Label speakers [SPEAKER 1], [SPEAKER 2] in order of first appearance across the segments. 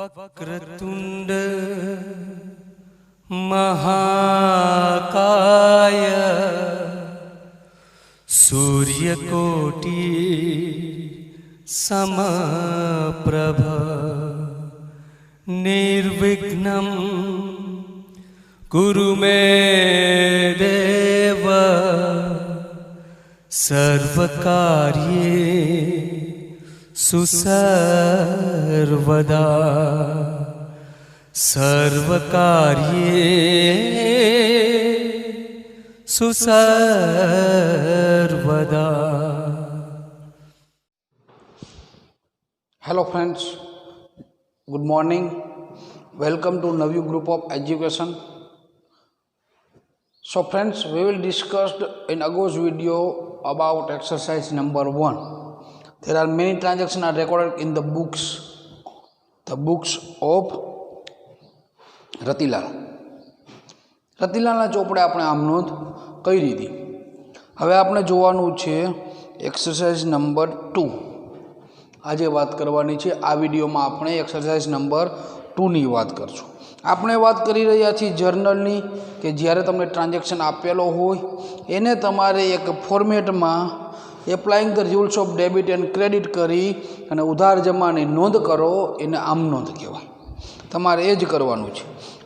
[SPEAKER 1] वक्रतुंड महाकाय सूर्यकोटि समप्रभ निर्विघ्नं कुरु मे देव सर्वकार्येषु सर्वदा सर्वकार्येषु सर्वदा।
[SPEAKER 2] Hello friends, good morning. Welcome to Navyu Group of Education. So friends, we will discuss in Ago's video about exercise number 1. There are many transactions are recorded in the books of Ratilal. રતિલાલના ચોપડે આપણે આમ નોંધ કરી હતી. હવે આપણે જોવાનું છે exercise number 2. આજે વાત કરવાની છે. આ વિડીયોમાં આપણે એક્સરસાઇઝ નંબર 2ની વાત કરશું. આપણે વાત કરી રહ્યા છીએ જર્નલની, કે જ્યારે તમને ટ્રાન્ઝેક્શન આપેલો હોય એને તમારે એક ફોર્મેટમાં applying the rules of debit and credit કરી અને ઉધાર જમાની નોંધ કરો, એને આમ નોંધ કહેવાય. તમારે એ જ કરવાનું છે.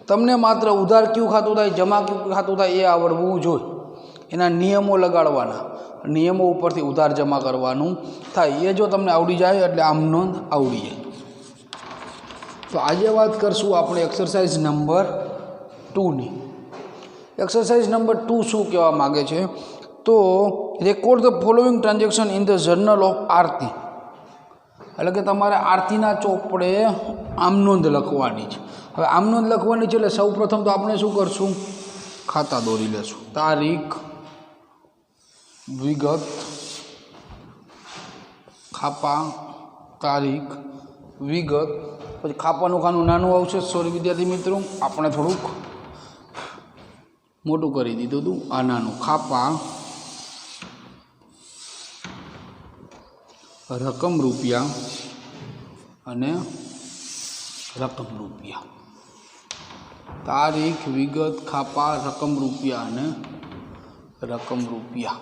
[SPEAKER 2] તમને માત્ર ઉધાર કયું ખાતું થાય, જમા કયું ખાતું થાય એ આવડવું જોઈએ. એના નિયમો લગાડવાના, નિયમો ઉપરથી ઉધાર જમા કરવાનું થાય. એ જો તમને આવડી જાય એટલે આમ નોંધ આવડી જાય. તો આજે વાત કરશું આપણે એક્સરસાઇઝ નંબર 2ની. એક્સરસાઇઝ નંબર 2 શું કહેવા માગે છે? તો record the following transaction in the journal of Aarti. એટલે કે તમારે આરતીના ચોપડે આમ નોંધ લખવાની છે. હવે આમ નોંધ લખવાની છે એટલે સૌ પ્રથમ તો આપણે શું કરશું? ખાતા દોરી લેશું. તારીખ, વિગત, ખાપા, તારીખ, વિગત. પછી ખાપાનું ખાનું નાનું આવશે. સોરી વિદ્યાર્થી મિત્રો, આપણે થોડુંક મોટું કરી દીધું હતું. આ નાનું ખાપા, રકમ રૂપિયા અને રકમ રૂપિયા. તારીખ, વિગત, ખાપા, રકમ રૂપિયા અને રકમ રૂપિયા.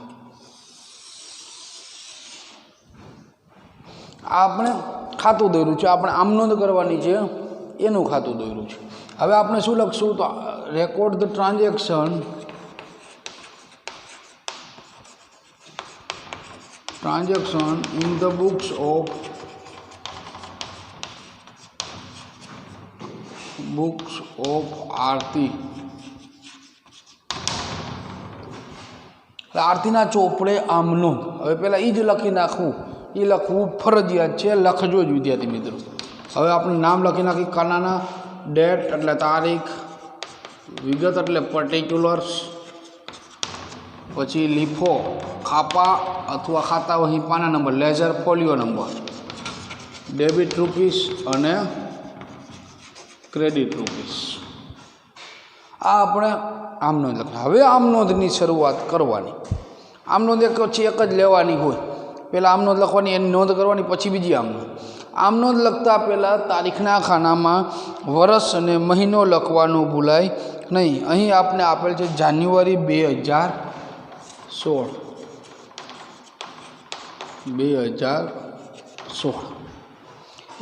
[SPEAKER 2] આપણે ખાતું દોર્યું છે, આપણે આમ નોંધ કરવાની છે, એનું ખાતું દોર્યું છે. હવે આપણે શું લખશું? તો record the transaction in the books of આરતી. આરતીના ચોપડે આમ નોંધ. હવે પહેલાં એ જ લખી નાખવું, એ લખવું ફરજિયાત છે. લખજો જ વિદ્યાર્થી મિત્રો. હવે આપણે નામ લખી નાખી. કાનાના ડેટ એટલે તારીખ, વિગત એટલે પર્ટિક્યુલર્સ, પછી લીફો ખાપા અથવા ખાતા વહી પાના number, ledger folio number, debit rupees અને ક્રેડિટ રૂપીસ. આ આપણે આમ નોંધ લખી. હવે આમ નોંધની શરૂઆત કરવાની. આમ નોંધ એક જ લેવાની હોય. પહેલાં આમ નોંધ લખવાની, એની નોંધ કરવાની, પછી બીજી આમ નોંધ. આમ નોંધ લખતા પહેલાં તારીખના ખાનામાં વર્ષ અને મહિનો લખવાનું ભૂલાય નહીં. અહીં આપણે આપેલ છે જાન્યુઆરી 2016.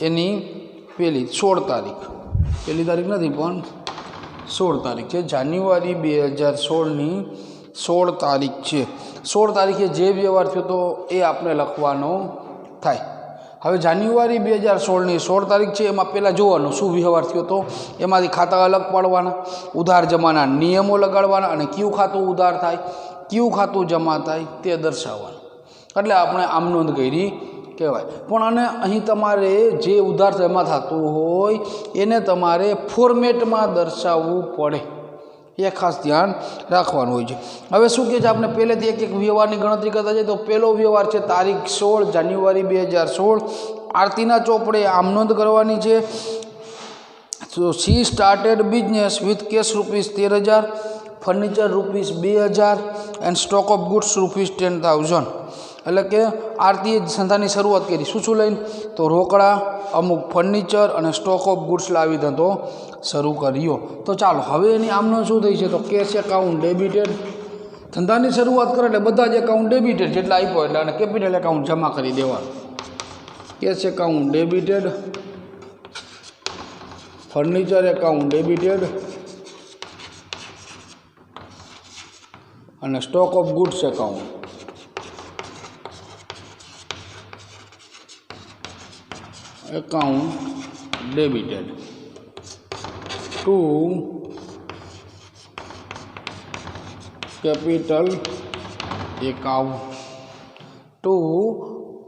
[SPEAKER 2] એની પહેલી 16 તારીખ, પહેલી તારીખ નથી પણ 16 તારીખ છે. જાન્યુઆરી 2016ની 16 તારીખ છે. 16 તારીખે જે વ્યવહાર થયો તો એ આપણે લખવાનો થાય. હવે જાન્યુઆરી 2016ની 16 તારીખ છે, એમાં પહેલાં જોવાનું શું વ્યવહાર થયો તો, એમાંથી ખાતા અલગ પાડવાના, ઉધાર જમાના નિયમો લગાડવાના અને કયું ખાતું ઉધાર થાય, કયું ખાતું જમા થાય તે દર્શાવવાનું. એટલે આપણે આમ નોંધ કરી કહેવાય. પણ અને અહીં તમારે જે ઉધાર જમા થતું હોય એને તમારે ફોર્મેટમાં દર્શાવવું પડે. એ ખાસ ધ્યાન રાખવાનું હોય છે। હવે શું કહે છે, આપણે પહેલેથી એક એક વ્યવહારની ગણતરી કરતા જઈએ તો પહેલો વ્યવહાર છે તારીખ 16 જાન્યુઆરી 2016, આરતીના ચોપડે આમ નોંધ કરવાની છે। So she started business with cash rupees 13,000, furniture rupees 2,000 and stock of goods rupees 10,000। એટલે કે આરતીએ ધંધાની શરૂઆત કરી શું લઈને, તો રોકડા, અમુક ફર્નિચર અને સ્ટોક ઓફ ગુડ્સ લાવી ધંધો શરૂ કર્યો। તો ચાલો હવે એની આમનો શું થઈ છે, તો કેશ એકાઉન્ટ ડેબિટેડ। ધંધાની શરૂઆત કરે એટલે બધા જ એકાઉન્ટ ડેબિટેડ જેટલા આપ્યો એટલે અને કેપિટલ એકાઉન્ટ જમા કરી દેવાનું। Cash account debited, furniture account debited અને stock of goods account debited to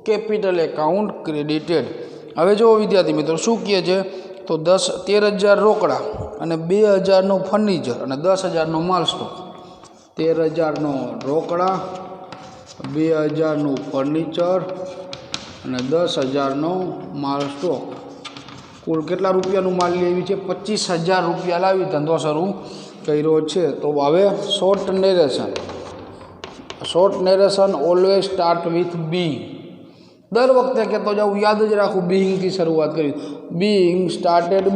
[SPEAKER 2] capital account credited. હવે જો વિદ્યાર્થી મિત્રો શું કહે છે, તો 13,000 રોકડા અને 2,000નું ફર્નિચર અને 10,000નો માલ સ્ટોક। 13,000નો રોકડા, 2,000નું ફર્નિચર અને 10,000નો માલ સ્ટોક, કુલ કેટલા રૂપિયાનું માલ લેવી છે, 25,000 રૂપિયા લાવી ધંધો શરૂ કર્યો છે। તો હવે short narration always start with Bing. દર વખતે કહેતો જાઉં, યાદ જ રાખું, બિંગથી શરૂઆત કરી। Bing started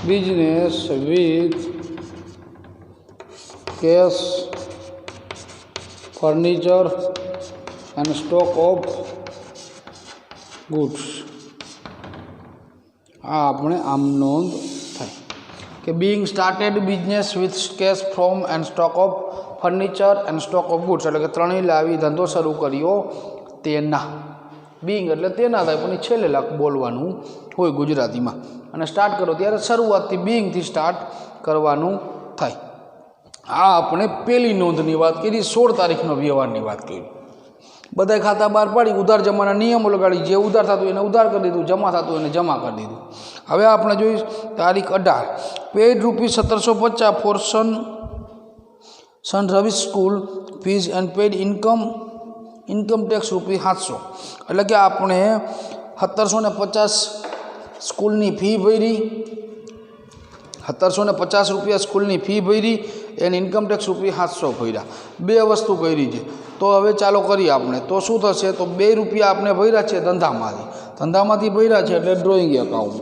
[SPEAKER 2] business with cash, furniture અને સ્ટોક ઓફ ગુડ્સ। આ આપણે આમ નોંધ થાય કે Bing started business with cash from and stock of furniture and stock of goods, એટલે કે ત્રણેય લાવી ધંધો શરૂ કર્યો તેના। બિંગ એટલે તેના થાય, પણ એ છેલ્લે બોલવાનું હોય ગુજરાતીમાં, અને સ્ટાર્ટ કરો ત્યારે શરૂઆતથી બિંગથી સ્ટાર્ટ કરવાનું થાય। આ આપણે પહેલી નોંધની વાત કરી, 16 તારીખનો વ્યવહારની વાત કરી। બધા ખાતા બહાર પાડી, ઉધાર જમાના નિયમો લગાડી, જે ઉધાર થતું એને ઉધાર કરી દીધું, જમા થતું એને જમા કરી દીધું। હવે આપણે જોઈએ તારીખ 18, paid rupees 1750 for son Ravish school fees and paid income tax rupees 700। એટલે કે આપણે 1750 સ્કૂલની ફી ભરી, 1750 રૂપિયા સ્કૂલની ફી ભરી, એને ઇન્કમ ટેક્સ રૂપિયા 700 ભર્યા। બે વસ્તુ કરી છે, તો હવે ચાલો કરીએ આપણે। તો શું થશે, તો 2 રૂપિયા આપણે ભર્યા છે ધંધામાંથી ભર્યા છે એટલે ડ્રોઈંગ એકાઉન્ટ,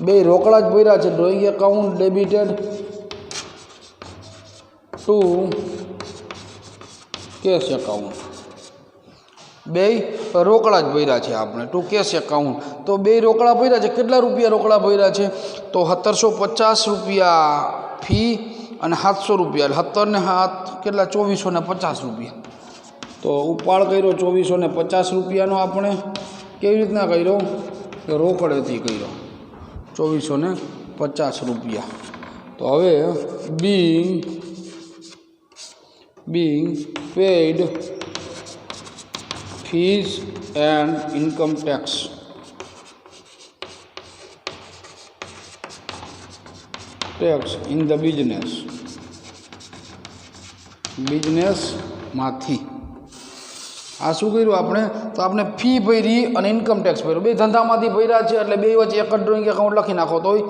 [SPEAKER 2] 2 રોકડા જ ભર્યા છે, drawing account debited to cash account. 2 રોકડા જ ભર્યા છે આપણે ટુ કેશ એકાઉન્ટ। તો 2 રોકડા ભર્યા છે, કેટલા રૂપિયા રોકડા ભર્યા છે, તો 1750 રૂપિયા ફી અને 700 રૂપિયા, 17 ને 7 કેટલા, 2450 રૂપિયા। તો ઉપાડ કર્યો 2450 રૂપિયાનો આપણે કેવી રીતના કર્યો, રોકડેથી કર્યો 2450 રૂપિયા। તો હવે being paid fees and income tax in the businessમાંથી આ શું કર્યું આપણે, તો આપણે ફી ભરી અને ઇન્કમ ટેક્સ ભર્યો, બે ધંધામાંથી ભર્યા છે એટલે બે વચ્ચે એક જ ડ્રોઈંગ એકાઉન્ટ લખી નાખો તોય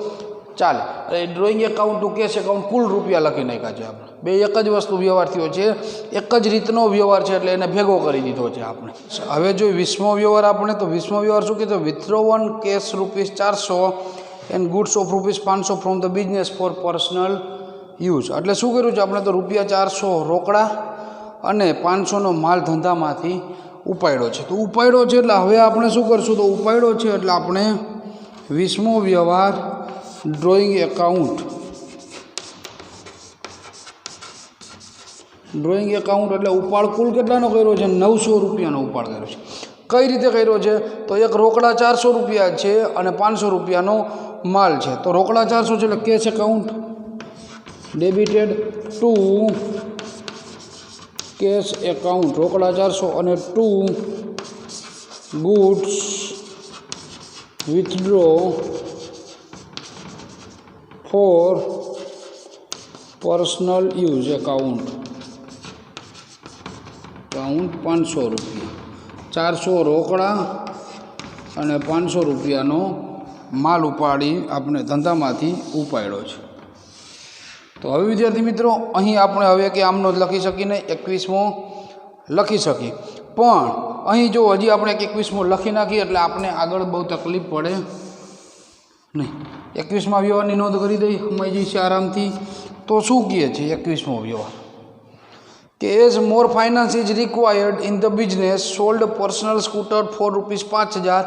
[SPEAKER 2] ચાલે। એટલે drawing account to cash account કુલ રૂપિયા લખી નાખ્યા છે આપણે, બે એક જ વસ્તુ વ્યવહાર થયો છે, એક જ રીતનો વ્યવહાર છે એટલે એને ભેગો કરી દીધો છે આપણે। હવે જો 20મો વ્યવહાર આપણે, તો 20મો વ્યવહાર શું કીધો, withdrawn cash rupees 400 and goods of rupees 500 from the business for personal use. એટલે શું કર્યું છે આપણે, તો રૂપિયા 400 રોકડા અને 500નો માલ ધંધામાંથી ઉપાડ્યો છે। તો ઉપાડ્યો છે એટલે હવે આપણે શું કરશું, તો ઉપાડ્યો છે એટલે આપણે 20મો વ્યવહાર ડ્રોઈંગ એકાઉન્ટ એટલે ઉપાડ કુલ કેટલાનો કર્યો છે, 900 રૂપિયાનો ઉપાડ કર્યો છે। કઈ રીતે કર્યો છે, તો એક રોકડા 400 રૂપિયા છે અને 500 રૂપિયાનો માલ છે। તો રોકડા 400 છે એટલે cash account debited to cash account, રોકડા 400 અને to goods withdraw for personal use account 500 રૂપિયા, 400 રોકડા અને 500 રૂપિયાનો માલ ઉપાડી આપણે ધંધામાંથી ઉપાડ્યો છે. તો હવે વિદ્યાર્થી મિત્રો અહીં આપણે હવે કે આમનો લખી શકીને 21મો લખી શકીએ, પણ અહીં જો હજી આપણે 21મો લખી નાખીએ એટલે આપણે આગળ બહુ તકલીફ પડે નહીં. 21મા વ્યવહારની નોંધ કરી દઈ સમજી જઈશે આરામથી. તો શું કહે છે 21મો વ્યવહાર કે as more finance is required in the business sold personal scooter for ₹5,000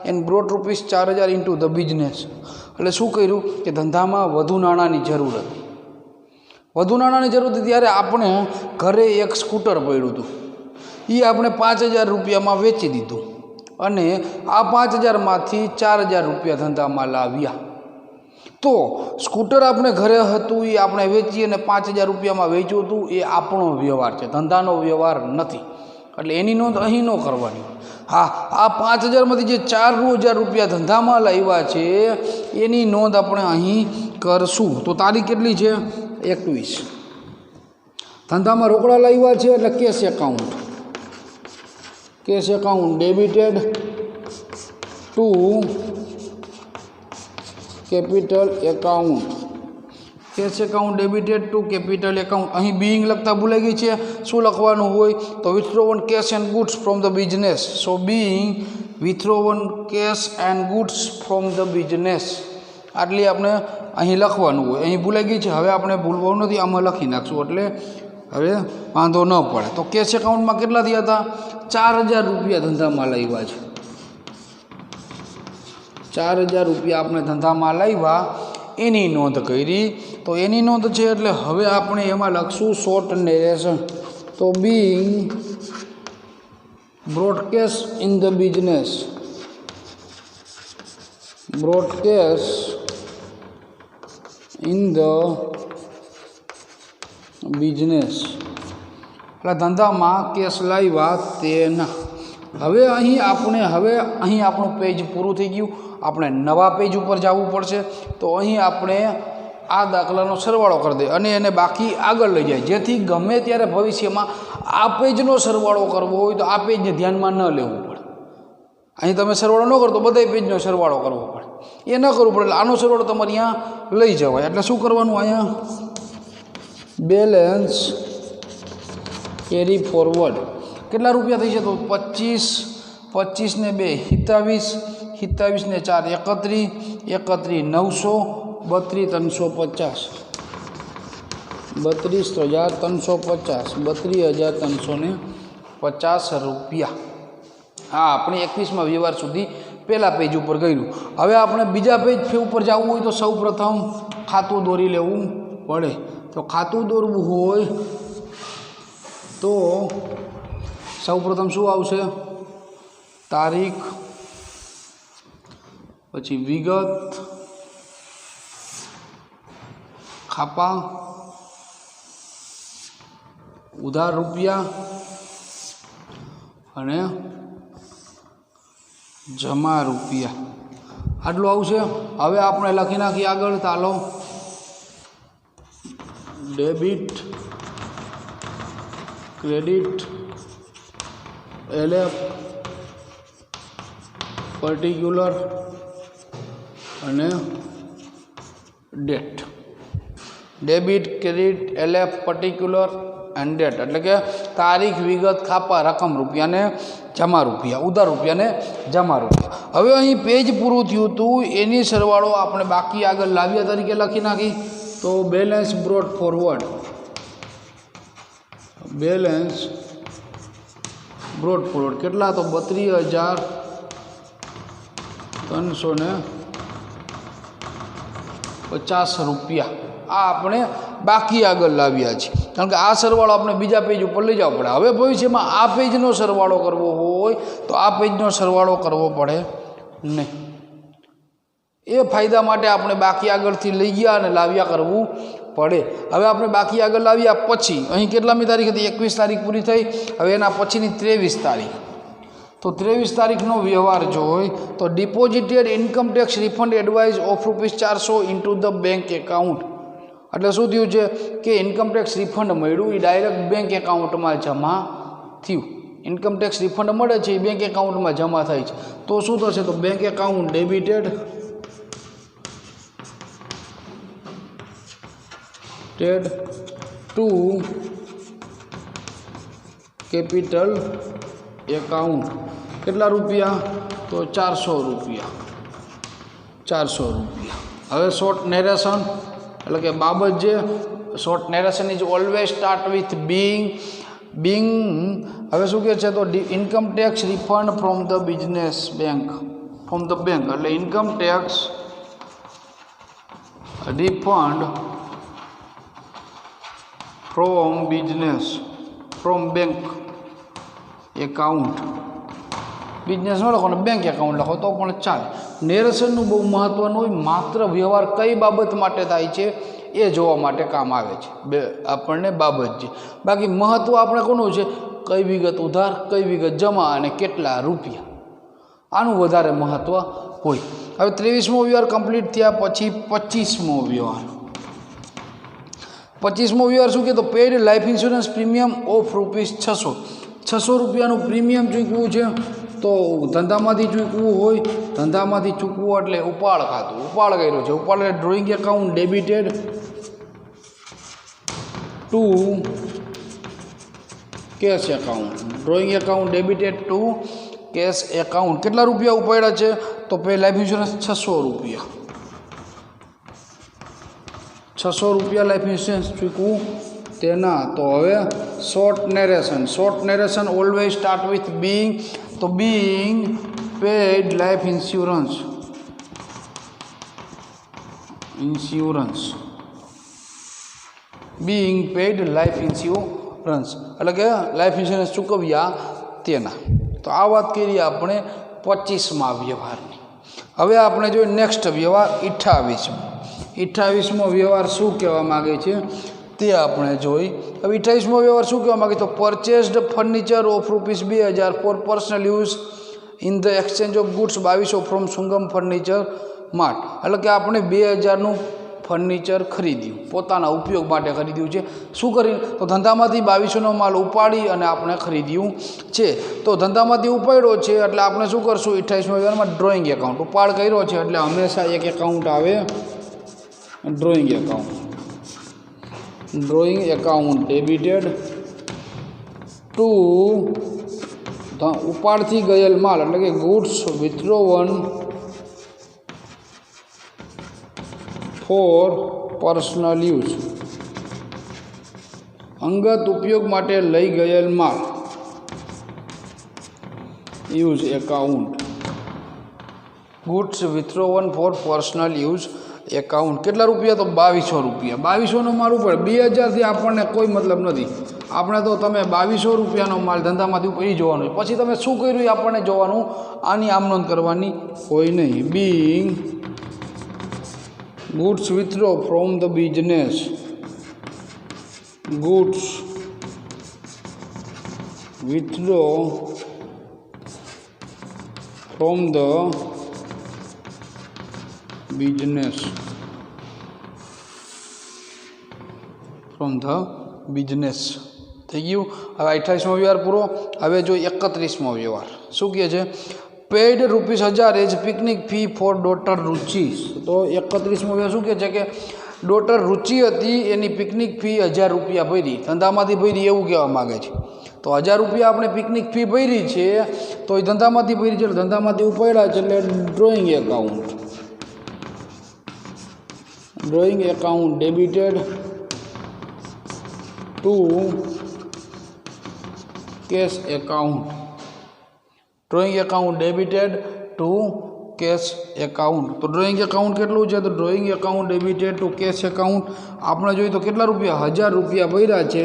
[SPEAKER 2] and brought ₹4,000 into the business. એટલે શું કર્યું કે ધંધામાં વધુ નાણાંની જરૂર હતી. વધુ નાણાંની જરૂર હતી ત્યારે આપણે ઘરે એક સ્કૂટર પડ્યું હતું, એ આપણે 5,000 રૂપિયામાં વેચી દીધું અને આ 5,000માંથી 4,000 રૂપિયા ધંધામાં લાવ્યા. તો સ્કૂટર આપણે ઘરે હતું એ આપણે વેચી અને 5,000 રૂપિયામાં વેચ્યું હતું, એ આપણો વ્યવહાર છે, ધંધાનો વ્યવહાર નથી. એટલે એની નોંધ અહીં ન કરવાની. હા, આ 5,000માંથી જે 4,000 રૂપિયા ધંધામાં લાવ્યા છે એની નોંધ આપણે અહીં કરશું. તો તારીખ કેટલી છે? 21. ધંધામાં રોકડા લાવ્યા છે એટલે cash account. Cash account debited to capital account. Cash account debited to capital account. અહીં બિંગ લખતા ભૂલાઈ ગઈ છે. શું લખવાનું હોય તો withdrawn cash and goods from the business. So being withdrawn cash and goods from the business, આટલી આપણે અહીં લખવાનું હોય. અહીં ભૂલાઈ ગઈ છે, હવે આપણે ભૂલવાનું નથી, આમાં લખી નાખશું એટલે હવે વાંધો ન પડે. તો કેશ એકાઉન્ટમાં કેટલા થયા હતા? 4,000 રૂપિયા ધંધામાં લાવ્યા છે. 4,000 રૂપિયા આપણે ધંધામાં લાવ્યા એની નોંધ કરી. તો એની નોંધ છે એટલે હવે આપણે એમાં લખશું શોર્ટ નેરેશન. તો being brought cash in the business, brought cash in the business, એટલે ધંધામાં કેશ લાવ્યા તેના. હવે અહીં આપણું પેજ પૂરું થઈ ગયું. આપણે નવા પેજ ઉપર જવું પડશે. તો અહીં આપણે આ દાખલાનો સરવાળો કરી દઈએ અને એને બાકી આગળ લઈ જાય, જેથી ગમે ત્યારે ભવિષ્યમાં આ પેજનો સરવાળો કરવો હોય તો આ પેજને ધ્યાનમાં ન લેવું પડે. અહીં તમે સરવાળો ન કરો તો બધા પેજનો સરવાળો કરવો પડે, એ ન કરવું પડે. એટલે આનો સરવાળો તમારે અહીંયા લઈ જવાય. એટલે શું કરવાનું? અહીંયા બેલેન્સ કેરી ફોરવર્ડ. કેટલા રૂપિયા થઈ છે? તો 25 ને 2 27, 27 ને 4 31, 31 900, 32,350, 32,350, 32,350 રૂપિયા. હા, આપણે 21મા વ્યવહાર સુધી પહેલા પેજ ઉપર ગયું. હવે આપણે બીજા પેજ ઉપર જવું હોય તો સૌ પ્રથમ ખાતું દોરી લેવું પડે. તો ખાતું દોરવું હોય તો સૌ પ્રથમ શું આવશે? તારીખ, પછી વિગત, ખાપા, ઉધાર રૂપિયા અને જમા રૂપિયા, આટલું આવશે. હવે આપણે લખી નાખીએ આગળ. ચાલો, ડેબિટ, ક્રેડિટ, એલએફ, પર્ટિક્યુલર અને date. Debit, credit, એલએફ, particular and date એટલે કે તારીખ, વિગત, ખાપા, રકમ રૂપિયા ને જમા રૂપિયા, ઉધાર રૂપિયા ને જમા રૂપિયા. હવે અહીં પેજ પૂરું થયું હતું એની સરવાળો આપણે બાકી આગળ લાવ્યા તરીકે લખી નાખી. તો balance brought forward, balance brought forward કેટલા? તો 32,350 રૂપિયા. આ આપણે બાકી આગળ લાવ્યા છે, કારણ કે આ સરવાળો આપણે બીજા પેજ ઉપર લઈ જવો પડે. હવે ભવિષ્યમાં આ પેજનો સરવાળો કરવો હોય તો આ પેજનો સરવાળો કરવો પડે નહીં. એ ફાયદા માટે આપણે બાકી આગળથી લઈ ગયા અને લાવ્યા કરવું પડે. હવે આપણે બાકી આગળ લાવ્યા પછી અહીં કેટલામી તારીખ હતી? 21 તારીખ પૂરી થઈ. હવે એના પછીની 23 તારીખ, તો 23 તારીખનો વ્યવહાર જો હોય તો ડિપોઝિટેડ income tax refund advice of ₹400 into the bank account. એટલે શું થયું છે કે ઇન્કમ ટેક્સ રિફંડ મળ્યું, એ ડાયરેક્ટ બેંક એકાઉન્ટમાં જમા થયું. ઇન્કમ ટેક્સ રિફંડ મળે છે એ બેંક એકાઉન્ટમાં જમા થાય છે. તો શું થશે? તો bank account debited to capital account. કેટલા રૂપિયા? તો ₹400. હવે શોર્ટ નેરેશન એટલે કે બાબત જે short narration is always start with being. હવે શું કહે છે? તો income tax refund from the business bank એટલે income tax refund from bank account. Business ન લખો ને બેંક એકાઉન્ટ લખો તો પણ ચાલે. નેરેશનનું બહુ મહત્વનું હોય, માત્ર વ્યવહાર કઈ બાબત માટે થાય છે એ જોવા માટે કામ આવે છે આપણને બાબત છે. બાકી મહત્વ આપણે કોનું છે? કઈ વિગત ઉધાર, કઈ વિગત જમા અને કેટલા રૂપિયા, આનું વધારે મહત્વ હોય. હવે 23મો વ્યવહાર કમ્પ્લીટ થયા પછી 25મો વ્યવહાર. 25મો વ્યવહાર શું કે? તો paid life insurance premium of ₹600 premium ચૂકવું છે. તો ધંધામાંથી ચૂકવું હોય, ધંધામાંથી ચૂકવું એટલે ઉપાડ ખાતું, ઉપાડ કર્યો છે. ઉપાડ એટલે drawing account debited to cash account. Drawing account debited to cash account. કેટલા રૂપિયા ઉપાડ્યા છે? તો pay life insurance ₹600. ₹600 life insurance ચૂકવું તેના. તો હવે short narration always start with being. તો being paid life insurance being paid life insurance એટલે કે લાઈફ ઇન્સ્યોરન્સ ચૂકવ્યા તેના. તો આ વાત કરીએ આપણે 25મા વ્યવહારની. હવે આપણે જોઈએ નેક્સ્ટ વ્યવહાર 28મો વ્યવહાર શું કહેવા માગે છે તે આપણે જોઈ. હવે 28મો વ્યવહાર શું કહેવા માગે? તો purchased furniture of ₹2000 for personal use in the exchange of goods 2200 from Sangam furniture mart. એટલે કે આપણે 2000નું ફર્નિચર ખરીદ્યું, પોતાના ઉપયોગ માટે ખરીદ્યું છે. શું કરી? તો ધંધામાંથી 2200નો માલ ઉપાડી અને આપણે ખરીદ્યું છે. તો ધંધામાંથી ઉપાડ્યો છે એટલે આપણે શું કરશું? 28મા વ્યવહારમાં ડ્રોઈંગ એકાઉન્ટ ઉપાડ કર્યો છે એટલે હંમેશા એક એકાઉન્ટ આવે, ડ્રોઈંગ એકાઉન્ટ ડેબિટેડ ટુ ઉપાડથી ગયેલ માલ એટલે કે goods withdrawn for personal use. અંગત ઉપયોગ માટે લઈ ગયેલ માલ use account. Goods withdrawn for personal use account. કેટલા રૂપિયા? તો ₹2200. 2200નો માલ ઉપર 2000થી આપણને કોઈ મતલબ નથી. આપણે તો તમે ₹2200નો માલ ધંધામાંથી ઉપડી જોવાનો હોય. પછી તમે શું કર્યું એ આપણને જોવાનું, આની આમ નોંધ કરવાની હોય નહીં. Bing goods withdraw from the business, goods withdraw from the business થઈ ગયું. હવે 28મો વ્યવહાર પૂરો. હવે જો 31મો વ્યવહાર શું કહે છે? Paid ₹1000 as picnic fee for daughter Ruchi. તો 31મો વ્યવહાર શું કહે છે કે ડોટર રુચિ હતી એની પિકનિક ફી ₹1000 ભરી, ધંધામાંથી ભરી એવું કહેવા માગે છે. તો ₹1000 આપણે પિકનિક ફી ભરી છે તો એ ધંધામાંથી ભરી છે, ધંધામાંથી ઉપાડ્યા છે એટલે drawing account debited to cash account. Drawing account debited to cash account. તો ડ્રોઈંગ એકાઉન્ટ કેટલું છે? તો drawing account debited to cash account આપણે જોઈએ તો કેટલા રૂપિયા? ₹1000 ભર્યા છે,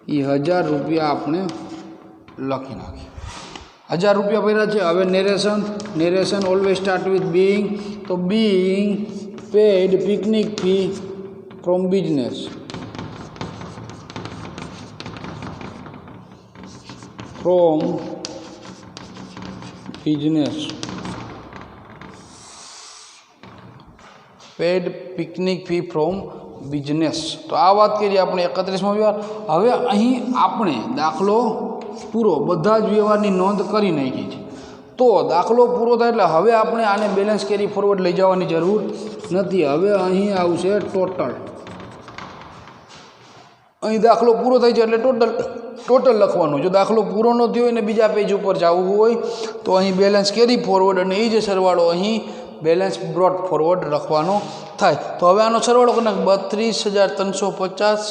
[SPEAKER 2] એ ₹1000 આપણે લખી નાખીએ. ₹1000 ભર્યા છે. હવે narration always start with being. તો being paid picnic fee from business business paid picnic fee from business. તો આ વાત કરીએ આપણે 31મો વ્યવહાર. હવે અહીં આપણે દાખલો પૂરો બધા જ વ્યવહારની નોંધ કરી નાખી છે. તો દાખલો પૂરો થાય એટલે હવે આપણે આને બેલેન્સ કેરી ફોરવર્ડ લઈ જવાની જરૂર નથી. હવે અહીં આવશે ટોટલ. અહીં દાખલો પૂરો થાય છે એટલે ટોટલ લખવાનું. જો દાખલો પૂરો ન થયો હોય ને બીજા પેજ ઉપર જવું હોય તો અહીં બેલેન્સ કેરી ફોરવર્ડ અને એ જ સરવાળો અહીં બેલેન્સ બ્રોટ ફોરવર્ડ લખવાનો થાય. તો હવે આનો સરવાળો કરી નાખ. 32,350,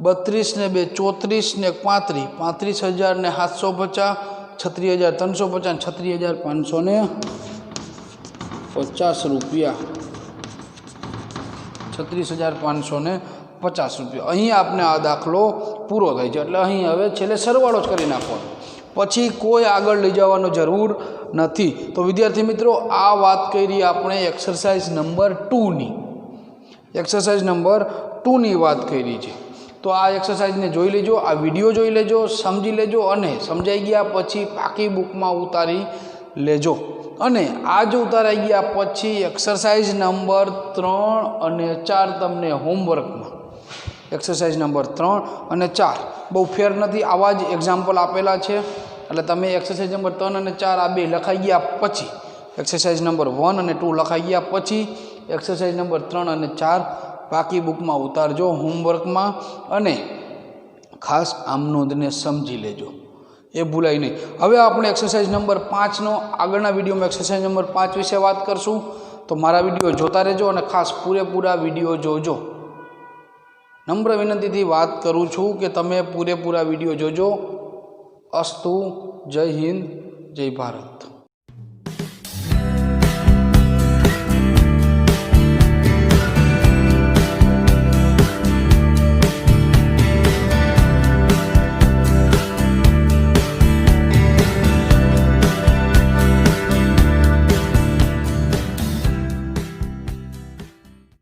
[SPEAKER 2] 32 ને 2 34 ને 35, 35,000 ને 750, 36,350, 36,550 રૂપિયા, 36,550 રૂપિયા. અહીં આપણે આ દાખલો પૂરો થાય છે એટલે અહીં હવે છેલ્લે સરવાળો જ કરી નાખવાનો. પછી કોઈ આગળ લઈ જવાનો જરૂર નથી. તો વિદ્યાર્થી મિત્રો આ વાત કરી આપણે એક્સરસાઇઝ નંબર 2ની. એક્સરસાઇઝ નંબર 2ની વાત કરી છે. તો આ એક્સરસાઇઝને જોઈ લેજો, આ વિડીયો જોઈ લેજો, સમજી લેજો અને સમજાઈ ગયા પછી પાકી બુકમાં ઉતારી લેજો. અને આ જો ઉતારાઈ ગયા પછી એક્સરસાઇઝ નંબર 3 અને 4 તમને હોમવર્કમાં એક્સરસાઇઝ નંબર 3 અને 4 બહુ ફેર નથી, આવા જ એક્ઝામ્પલ આપેલા છે. એટલે તમે એક્સરસાઇઝ નંબર 3 અને 4 આ બે લખાઈ ગયા પછી, એક્સરસાઇઝ નંબર 1 અને 2 લખાઈ ગયા પછી એક્સરસાઇઝ નંબર 3 અને 4 બાકી બુકમાં ઉતારજો હોમવર્કમાં. અને ખાસ આમ નોંધને સમજી લેજો, એ ભૂલાય નહીં. હવે આપણે એક્સરસાઇઝ નંબર 5નો આગળના વિડીયોમાં એક્સરસાઇઝ નંબર 5 વિશે વાત કરશું. તો મારા વિડીયો જોતા રહેજો અને ખાસ પૂરેપૂરા વિડીયો જોજો. નમ્ર વિનંતીથી વાત કરું છું કે તમે પૂરેપૂરા વિડીયો જોજો. અસ્તુ. જય હિન્દ, જય ભારત.